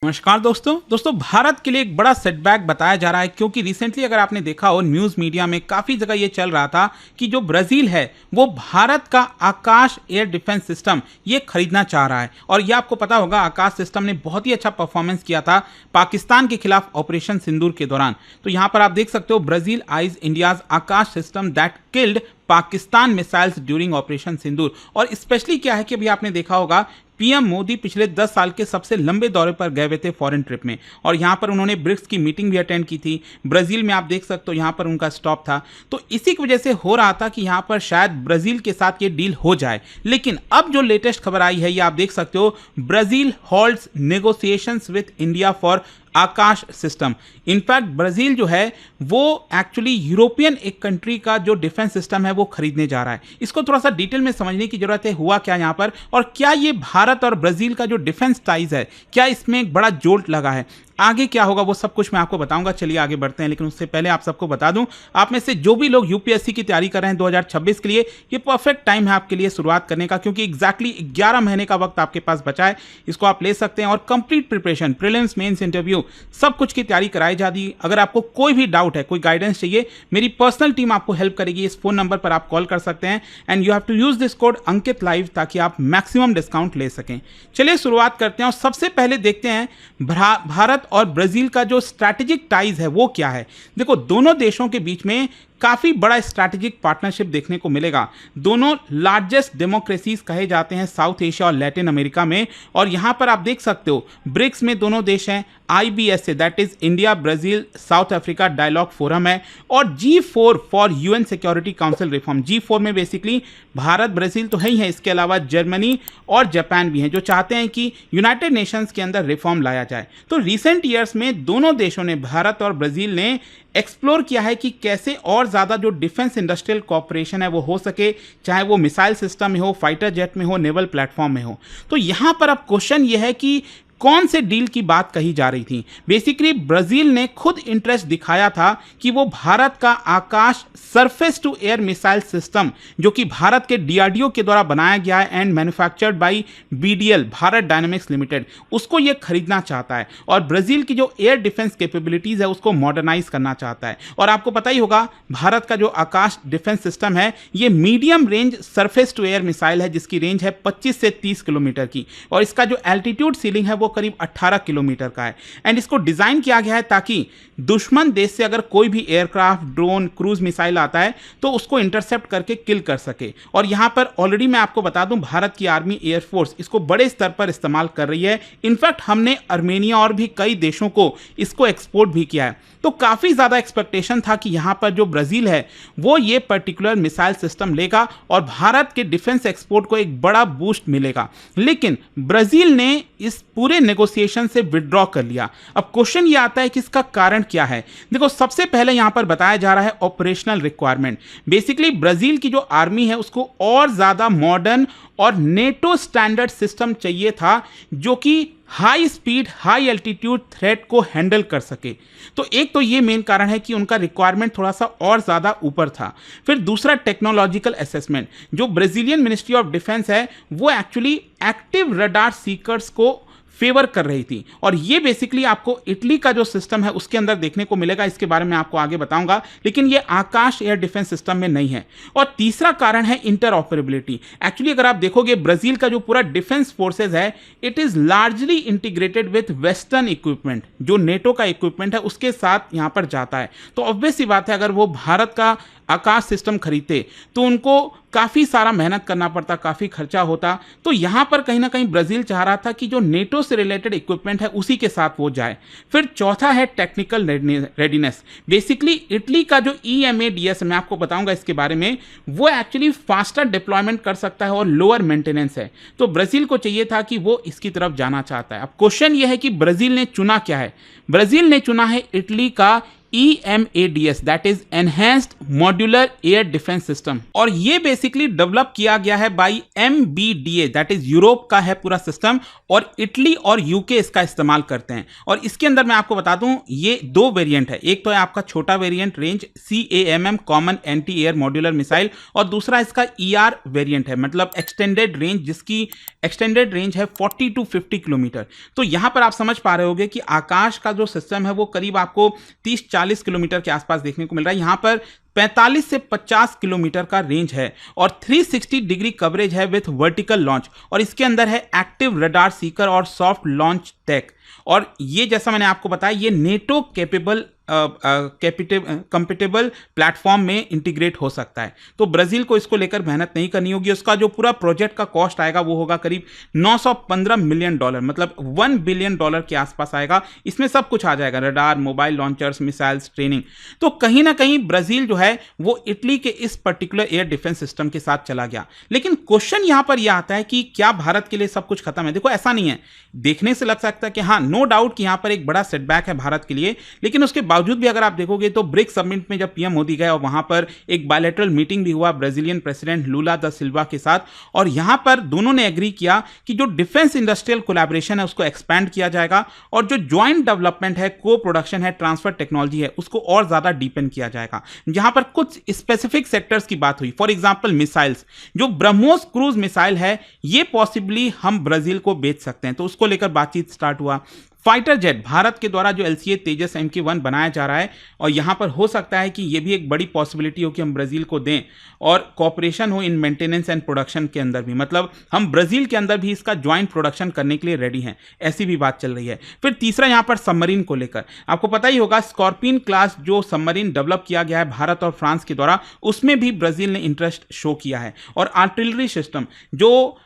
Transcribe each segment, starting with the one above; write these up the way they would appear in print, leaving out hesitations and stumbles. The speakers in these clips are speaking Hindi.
नमस्कार दोस्तों भारत के लिए एक बड़ा सेटबैक बताया जा रहा है क्योंकि रिसेंटली अगर आपने देखा हो न्यूज़ मीडिया में काफ़ी जगह ये चल रहा था कि जो ब्राज़ील है वो भारत का आकाश एयर डिफेंस सिस्टम ये खरीदना चाह रहा है। और ये आपको पता होगा आकाश सिस्टम ने बहुत ही अच्छा परफॉर्मेंस किया था पाकिस्तान के खिलाफ ऑपरेशन सिंदूर के दौरान। तो यहाँ पर आप देख सकते हो Brazil eyes India's Akash system that killed Pakistan missiles during operation Sindoor. और स्पेशली क्या है कि अभी आपने देखा होगा पीएम मोदी पिछले 10 साल के सबसे लंबे दौरे पर गए हुए थे फॉरेन ट्रिप में और यहाँ पर उन्होंने ब्रिक्स की मीटिंग भी अटेंड की थी। ब्राज़ील में आप देख सकते हो यहाँ पर उनका स्टॉप था। तो इसी की वजह से हो रहा था कि यहाँ पर शायद ब्राज़ील के साथ ये डील हो जाए। लेकिन अब जो लेटेस्ट खबर आई है ये आप देख सकते हो, Brazil holds negotiations with India for Akash system. In fact Brazil जो है वो एक्चुअली यूरोपियन एक कंट्री का जो डिफेंस सिस्टम है वो खरीदने जा रहा है। इसको थोड़ा सा डिटेल में समझने की जरूरत है, हुआ क्या यहाँ पर और क्या ये भारत और ब्राज़ील का जो डिफेंस टाइज है क्या इसमें एक बड़ा जोल्ट लगा है, आगे क्या होगा वो सब कुछ मैं आपको बताऊंगा। चलिए आगे बढ़ते हैं, लेकिन उससे पहले आप सबको बता दूं, आप में से जो भी लोग यूपीएससी की तैयारी कर रहे हैं 2026 के लिए, ये परफेक्ट टाइम है आपके लिए शुरुआत करने का क्योंकि एग्जैक्टली 11 महीने का वक्त आपके पास बचा है। इसको आप ले सकते हैं और complete preparation, prelims, mains, interview सब कुछ की तैयारी कराई जाती। अगर आपको कोई भी डाउट है, कोई गाइडेंस चाहिए, मेरी पर्सनल टीम आपको हेल्प करेगी। इस फोन नंबर पर आप कॉल कर सकते हैं and you have to use this code Ankit live ताकि आप मैक्सिमम डिस्काउंट ले सकें। चलिए शुरुआत करते हैं और सबसे पहले देखते हैं भारत और ब्राज़ील का जो स्ट्रैटेजिक टाइज है वो क्या है। देखो दोनों देशों के बीच में काफ़ी बड़ा स्ट्रैटेजिक पार्टनरशिप देखने को मिलेगा। दोनों लार्जेस्ट डेमोक्रेसीज कहे जाते हैं साउथ एशिया और लैटिन अमेरिका में। और यहाँ पर आप देख सकते हो ब्रिक्स में दोनों देश हैं, IBSA that is India Brazil South Africa dialogue forum है और G4 for UN security council reform. G4 में बेसिकली भारत ब्राज़ील तो है ही है, इसके अलावा जर्मनी और जापान भी हैं जो चाहते हैं कि यूनाइटेड नेशंस के अंदर रिफॉर्म लाया जाए। तो रिसेंट ईयर्स में दोनों देशों ने, भारत और ब्राज़ील ने एक्सप्लोर किया है कि कैसे और ज़्यादा जो डिफेंस इंडस्ट्रियल कॉपरेशन है वो हो सके, चाहे वो मिसाइल सिस्टम में हो, फाइटर जेट में हो, नेवल प्लेटफॉर्म में हो। तो यहाँ पर अब क्वेश्चन ये है कि कौन से डील की बात कही जा रही थी। बेसिकली ब्राज़ील ने खुद इंटरेस्ट दिखाया था कि वो भारत का Akash surface to air missile system जो कि भारत के DRDO के द्वारा बनाया गया है and manufactured by BDL Bharat dynamics limited, उसको ये खरीदना चाहता है और ब्राज़ील की जो एयर डिफेंस कैपेबिलिटीज़ है उसको मॉडर्नाइज करना चाहता है। और आपको पता ही होगा भारत का जो आकाश डिफेंस सिस्टम है ये medium range surface to air missile है जिसकी रेंज है 25 से 30 किलोमीटर की और इसका जो एल्टीट्यूड सीलिंग है वो करीब 18 किलोमीटर का है। एंड इसको डिजाइन किया गया है ताकि दुश्मन देश से अगर कोई भी एयरक्राफ्ट, ड्रोन, क्रूज मिसाइल आता है तो उसको इंटरसेप्ट करके किल कर सके। और यहां पर ऑलरेडी मैं आपको बता दूं भारत की आर्मी, एयरफोर्स इसको बड़े स्तर पर इस्तेमाल कर रही है। इनफैक्ट हमने आर्मेनिया और भी कई देशों को इसको एक्सपोर्ट भी किया है। तो काफी ज्यादा एक्सपेक्टेशन था कि यहां पर जो ब्राज़ील है वो ये पर्टिकुलर मिसाइल सिस्टम लेगा और भारत के डिफेंस एक्सपोर्ट को एक बड़ा बूस्ट मिलेगा। लेकिन ब्राज़ील ने इस पूरे नेगोशिएशन से विड्रॉ कर लिया। अब क्वेश्चन ये आता है कि इसका कारण क्या है। देखो सबसे पहले यहां पर बताया जा रहा है ऑपरेशनल रिक्वायरमेंट। बेसिकली ब्राज़ील की जो आर्मी है उसको और ज्यादा मॉडर्न और नेटो स्टैंडर्ड सिस्टम चाहिए था जो कि high speed, high altitude threat को हैंडल कर सके। तो एक तो ये मेन कारण है कि उनका रिक्वायरमेंट थोड़ा सा और ज़्यादा ऊपर था। फिर दूसरा टेक्नोलॉजिकल असेसमेंट, जो ब्राज़ीलियन मिनिस्ट्री ऑफ डिफेंस है वो एक्चुअली एक्टिव रडार सीकर्स को फेवर कर रही थी और ये बेसिकली आपको इटली का जो सिस्टम है उसके अंदर देखने को मिलेगा। इसके बारे में आपको आगे बताऊंगा, लेकिन ये आकाश एयर डिफेंस सिस्टम में नहीं है। और तीसरा कारण है इंटरऑपरेबिलिटी। एक्चुअली अगर आप देखोगे ब्राज़ील का जो पूरा डिफेंस फोर्सेज है it is largely integrated with western equipment, जो नेटो का इक्विपमेंट है उसके साथ यहां पर जाता है। तो ऑब्वियस सी बात है अगर वो भारत का आकाश सिस्टम खरीदते तो उनको काफ़ी सारा मेहनत करना पड़ता, काफ़ी खर्चा होता। तो यहाँ पर कहीं ना कहीं ब्राज़ील चाह रहा था कि जो नेटो से रिलेटेड इक्विपमेंट है उसी के साथ वो जाए। फिर चौथा है टेक्निकल रेडीनेस। बेसिकली इटली का जो EMADS मैं आपको बताऊंगा इसके बारे में, वो एक्चुअली फास्टर डिप्लॉयमेंट कर सकता है और लोअर मेंटेनेंस है। तो ब्राज़ील को चाहिए था कि वो इसकी तरफ जाना चाहता है। अब क्वेश्चन ये है कि ब्राज़ील ने चुना क्या है। ब्राज़ील ने चुना है इटली का EMADS, that is enhanced modular air defence system. और ये बेसिकली डेवलप किया गया है by MBDA, that is Europe का है पूरा सिस्टम, और इटली और यूके इसका इस्तेमाल करते हैं। और इसके अंदर मैं आपको बता दूं ये दो वेरिएंट है, एक तो है आपका छोटा variant range CAMM common anti air modular missile, और दूसरा इसका ER वेरिएंट है, मतलब एक्सटेंडेड रेंज, जिसकी एक्सटेंडेड रेंज है 40 to 50 किलोमीटर। तो यहां पर आप समझ पा रहे होंगे कि आकाश का जो सिस्टम है वो करीब आपको 30-40 किलोमीटर के आसपास देखने को मिल रहा है। यहां पर 45 से 50 किलोमीटर का रेंज है और 360 डिग्री कवरेज है विथ वर्टिकल लॉन्च, और इसके अंदर है एक्टिव रडार सीकर और सॉफ्ट लॉन्च टेक। और ये जैसा मैंने आपको बताया ये नेटो कैपेबल कंपेटेबल प्लेटफॉर्म में इंटीग्रेट हो सकता है। तो ब्राजील को इसको लेकर मेहनत नहीं करनी होगी। उसका जो पूरा प्रोजेक्ट का कॉस्ट आएगा वो होगा करीब $915 मिलियन, मतलब $1 बिलियन के आसपास आएगा। इसमें सब कुछ आ जाएगा, radar, mobile launchers, missiles, training. तो कहीं ना कहीं ब्राजील जो है वो इटली के इस पर्टिकुलर एयर डिफेंस सिस्टम के साथ चला गया। लेकिन क्वेश्चन यहां पर यह आता है कि क्या भारत के लिए सब कुछ खत्म है? देखो ऐसा नहीं है, देखने से लग सकता है कि हाँ, नो डाउट कि यहां पर एक बड़ा सेटबैक है भारत के लिए, लेकिन उसके बावजूद भी अगर आप देखोगे तो ब्रिक्स समिट में जब पीएम मोदी गए और वहां पर एक बायलैटरल मीटिंग भी हुआ ब्राजीलियन प्रेसिडेंट लूला दा सिल्वा के साथ, और यहां पर दोनों ने एग्री किया कि जो डिफेंस इंडस्ट्रियल कोलैबोरेशन है उसको एक्सपैंड किया जाएगा, और जो ज्वाइंट डेवलपमेंट है, को प्रोडक्शन है, ट्रांसफर टेक्नोलॉजी है, उसको और ज्यादा डीपन किया जाएगा। जहां पर कुछ स्पेसिफिक सेक्टर्स की बात हुई, फॉर एग्जांपल मिसाइल्स, जो ब्रह्मोस क्रूज मिसाइल है ये पॉसिबली हम ब्राजील को बेच सकते हैं, तो उसको लेकर बातचीत स्टार्ट हुआ। फाइटर जेट, भारत के द्वारा जो LCA तेजस MK1 बनाया जा रहा है, और यहां पर हो सकता है कि यह भी एक बड़ी पॉसिबिलिटी हो कि हम ब्राजील को दें, और कॉपरेशन हो इन मेंटेनेंस एंड प्रोडक्शन के अंदर भी, मतलब हम ब्राजील के अंदर भी इसका ज्वाइंट प्रोडक्शन करने के लिए रेडी हैं, ऐसी भी बात चल रही है। फिर तीसरा यहां पर सबमरीन को लेकर आपको पता ही होगा, स्कॉर्पियन क्लास जो सबमरीन डेवलप किया गया है भारत और फ्रांस के द्वारा, उसमें भी ब्राजील ने इंटरेस्ट शो किया है। और आर्टिलरी सिस्टम जो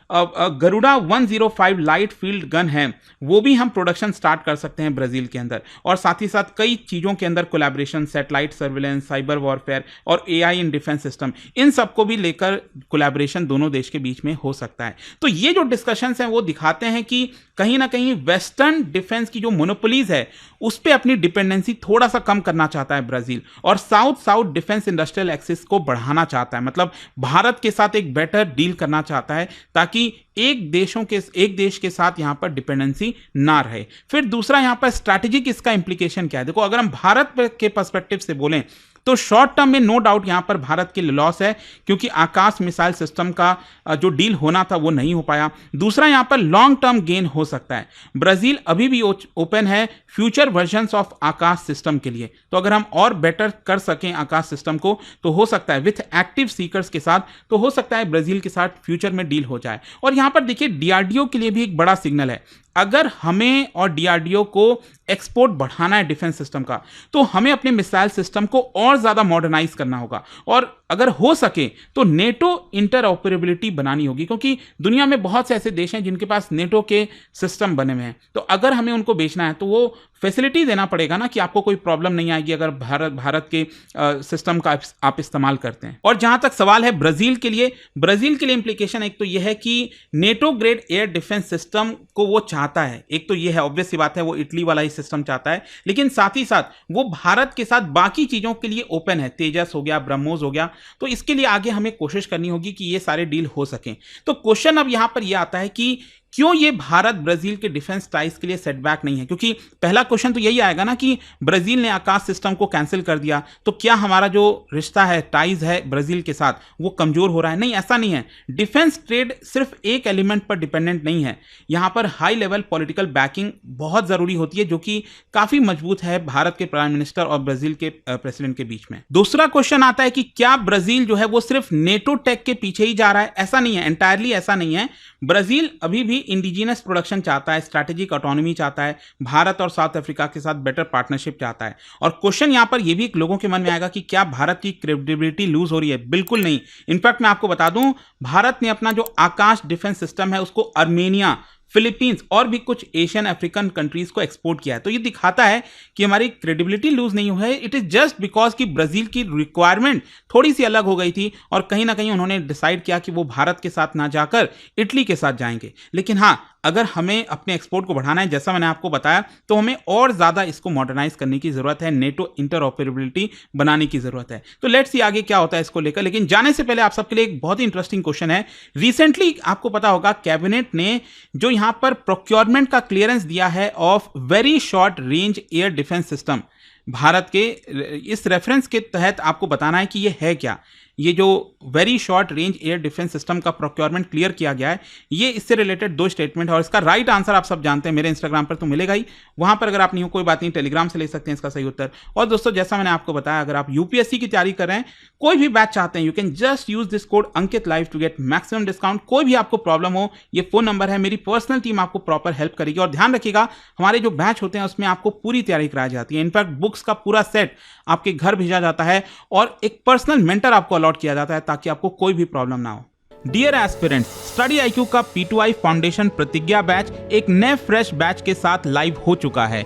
गरुड़ा 105 लाइट फील्ड गन है वो भी हम प्रोडक्शन स्टार्ट कर सकते हैं ब्राजील के अंदर, और साथ ही साथ कई चीज़ों के अंदर collaboration, satellite surveillance, cyber warfare और AI इन डिफेंस सिस्टम, इन सबको भी लेकर कोलैबोरेशन दोनों देश के बीच में हो सकता है। तो ये जो डिस्कशंस हैं वो दिखाते हैं कि कहीं ना कहीं वेस्टर्न डिफेंस की जो मोनोपोलीज है उस पर अपनी डिपेंडेंसी थोड़ा सा कम करना चाहता है ब्राजील, और south south defence industrial access को बढ़ाना चाहता है, मतलब भारत के साथ एक बेटर डील करना चाहता है ताकि एक देश के साथ यहां पर डिपेंडेंसी ना रहे। फिर दूसरा यहां पर स्ट्रैटेजिक इसका इंप्लीकेशन क्या है? देखो अगर हम भारत के पर्सपेक्टिव से बोलें तो शॉर्ट टर्म में नो डाउट यहां पर भारत के लिए लॉस है, क्योंकि आकाश मिसाइल सिस्टम का जो डील होना था वो नहीं हो पाया। दूसरा यहां पर लॉन्ग टर्म गेन हो सकता है, ब्राजील अभी भी ओपन है future versions of Akash system के लिए, तो अगर हम और बेटर कर सकें आकाश सिस्टम को तो हो सकता है विथ एक्टिव सीकर्स के साथ, तो हो सकता है ब्राजील के साथ फ्यूचर में डील हो जाए। और यहां पर देखिए DRDO के लिए भी एक बड़ा सिग्नल है, अगर हमें और DRDO को एक्सपोर्ट बढ़ाना है डिफेंस सिस्टम का, तो हमें अपने मिसाइल सिस्टम को और ज्यादा मॉडर्नाइज करना होगा, और अगर हो सके तो नेटो इंटरऑपरेबिलिटी बनानी होगी, क्योंकि दुनिया में बहुत से ऐसे देश हैं जिनके पास नेटो के सिस्टम बने हुए हैं, तो अगर हमें उनको बेचना है तो वो फैसिलिटी देना पड़ेगा ना कि आपको कोई प्रॉब्लम नहीं आएगी अगर भारत के सिस्टम का आप इस्तेमाल करते हैं। और जहां तक सवाल है ब्राजील के लिए इंप्लीकेशन एक तो यह है कि NATO grade air defence system को वो चाहता है, एक तो यह है ऑब्वियस सी बात है, वो इटली वाला ही सिस्टम चाहता है, लेकिन साथ ही साथ वो भारत के साथ बाकी चीजों के लिए ओपन है, तेजस हो गया, ब्रह्मोस हो गया, तो इसके लिए आगे हमें कोशिश करनी होगी कि ये सारे डील हो सकें। तो क्वेश्चन अब यहां पर यह आता है कि क्यों ये भारत ब्राजील के डिफेंस टाइज के लिए सेटबैक नहीं है? क्योंकि पहला क्वेश्चन तो यही आएगा ना कि ब्राजील ने आकाश सिस्टम को कैंसिल कर दिया, तो क्या हमारा जो रिश्ता है, टाइज है ब्राजील के साथ, वो कमजोर हो रहा है? नहीं, ऐसा नहीं है। डिफेंस ट्रेड सिर्फ एक एलिमेंट पर डिपेंडेंट नहीं है, यहां पर हाई लेवल पॉलिटिकल बैकिंग बहुत जरूरी होती है, जो कि काफी मजबूत है भारत के प्राइम मिनिस्टर और ब्राजील के प्रेसिडेंट के बीच में। दूसरा क्वेश्चन आता है कि क्या ब्राजील जो है वो सिर्फ नेटो टेक के पीछे ही जा रहा है? ऐसा नहीं है, एंटायरली ऐसा नहीं है। ब्राजील अभी भी इंडिजिनस प्रोडक्शन चाहता है, स्ट्रैटेजिक ऑटोनॉमी चाहता है, भारत और साउथ अफ्रीका के साथ बेटर पार्टनरशिप चाहता है। और क्वेश्चन यहां पर यह भी लोगों के मन में आएगा कि क्या भारत की क्रेडिबिलिटी लूज हो रही है? बिल्कुल नहीं। इनफैक्ट मैं आपको बता दूं, भारत ने अपना जो आकाश डिफेंस सिस्टम है उसको आर्मेनिया, फिलीपींस और भी कुछ एशियन अफ्रीकन कंट्रीज को एक्सपोर्ट किया है। तो ये दिखाता है कि हमारी क्रेडिबिलिटी लूज नहीं हुई है। इट इज जस्ट बिकॉज कि ब्राजील की रिक्वायरमेंट थोड़ी सी अलग हो गई थी, और कहीं ना कहीं उन्होंने डिसाइड किया कि वो भारत के साथ ना जाकर इटली के साथ जाएंगे। लेकिन हाँ, अगर हमें अपने एक्सपोर्ट को बढ़ाना है, जैसा मैंने आपको बताया, तो हमें और ज़्यादा इसको मॉडर्नाइज करने की ज़रूरत है, नेटो इंटरऑपरेबिलिटी बनाने की ज़रूरत है। तो लेट्स सी आगे क्या होता है इसको लेकर। लेकिन जाने से पहले आप सबके लिए एक बहुत ही इंटरेस्टिंग क्वेश्चन है। रिसेंटली आपको पता होगा कैबिनेट ने जो यहाँ पर प्रोक्योरमेंट का क्लियरेंस दिया है of very short range air defence system, Bharat के इस रेफरेंस के तहत आपको बताना है कि ये है क्या। ये जो very short range air defence system का प्रोक्योरमेंट क्लियर किया गया है, ये इससे रिलेटेड 2 स्टेटमेंट है और इसका राइट आंसर आप सब जानते हैं, मेरे इंस्टाग्राम पर तो मिलेगा ही, वहां पर अगर आप नहीं हो कोई बात नहीं, टेलीग्राम से ले सकते हैं इसका सही उत्तर। और दोस्तों जैसा मैंने आपको बताया, अगर आप यूपीएससी की तैयारी कर रहे हैं, कोई भी बैच चाहते हैं, you can just use this code Ankit live to get maximum discount. कोई भी आपको प्रॉब्लम हो, ये फोन नंबर है, मेरी पर्सनल टीम आपको प्रॉपर हेल्प करेगी। और ध्यान रखिएगा, हमारे जो बैच होते हैं उसमें आपको पूरी तैयारी कराई जाती है। इनफैक्ट बुक्स का पूरा सेट आपके घर भेजा जाता है और एक पर्सनल मेंटर आपको अलॉट किया जाता है ताकि आपको कोई भी प्रॉब्लम ना हो। डियर एस्पिरेंट्स, स्टडी IQ का P2I फाउंडेशन प्रतिज्ञा बैच एक नए फ्रेश बैच के साथ लाइव हो चुका है।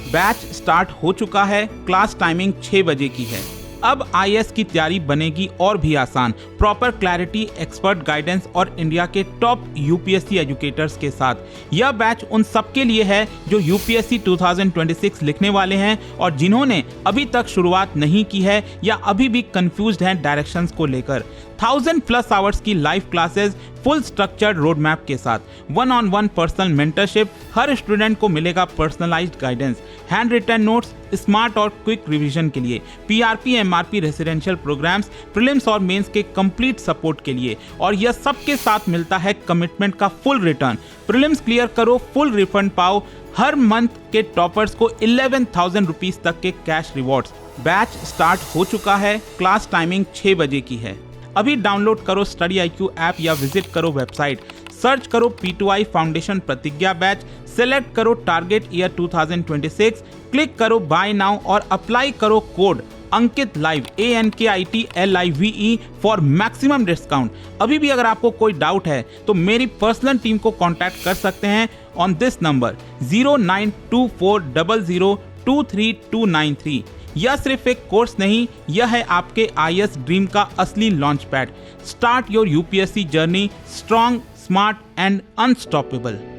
बैच स्टार्ट हो चुका है, क्लास टाइमिंग 6 बजे की है। अब IAS की तैयारी बनेगी और भी आसान, प्रॉपर क्लैरिटी, एक्सपर्ट गाइडेंस और इंडिया के टॉप UPSC एजुकेटर्स के साथ। यह बैच उन सबके लिए है जो UPSC 2026 लिखने वाले हैं और जिन्होंने अभी तक शुरुआत नहीं की है या अभी भी कंफ्यूज्ड हैं डायरेक्शंस को लेकर। 1000+ आवर्स की live classes, full structured road map के साथ, 1-on-1 पर्सनल मेंटरशिप, हर स्टूडेंट को मिलेगा personalised guidance, hand written notes, smart और क्विक रिवीजन के लिए, PRP MRP residential programmes, prelims और मेंस के कंप्लीट सपोर्ट के लिए। और यह सबके साथ मिलता है कमिटमेंट का फुल रिटर्न। प्रीलिम्स क्लियर करो, फुल रिफंड पाओ, हर मंथ के टॉपर्स को 11,000 रुपीज तक के कैश रिवॉर्ड्स। बैच स्टार्ट हो चुका है, क्लास टाइमिंग 6 बजे की है। अभी डाउनलोड करो स्टडी IQ ऐप या विजिट करो वेबसाइट, सर्च करो P2I फाउंडेशन प्रतिज्ञा बैच, सेलेक्ट करो टारगेट ईयर 2026, क्लिक करो बाय नाउ और अप्लाई करो code Ankit live ANKITLIVE for maximum discount. अभी भी अगर आपको कोई डाउट है तो मेरी पर्सनल टीम को कांटेक्ट कर सकते हैं ऑन दिस नंबर 092400239293। यह सिर्फ एक कोर्स नहीं, यह है आपके IAS ड्रीम का असली launch pad. Start your UPSC journey strong, smart and unstoppable.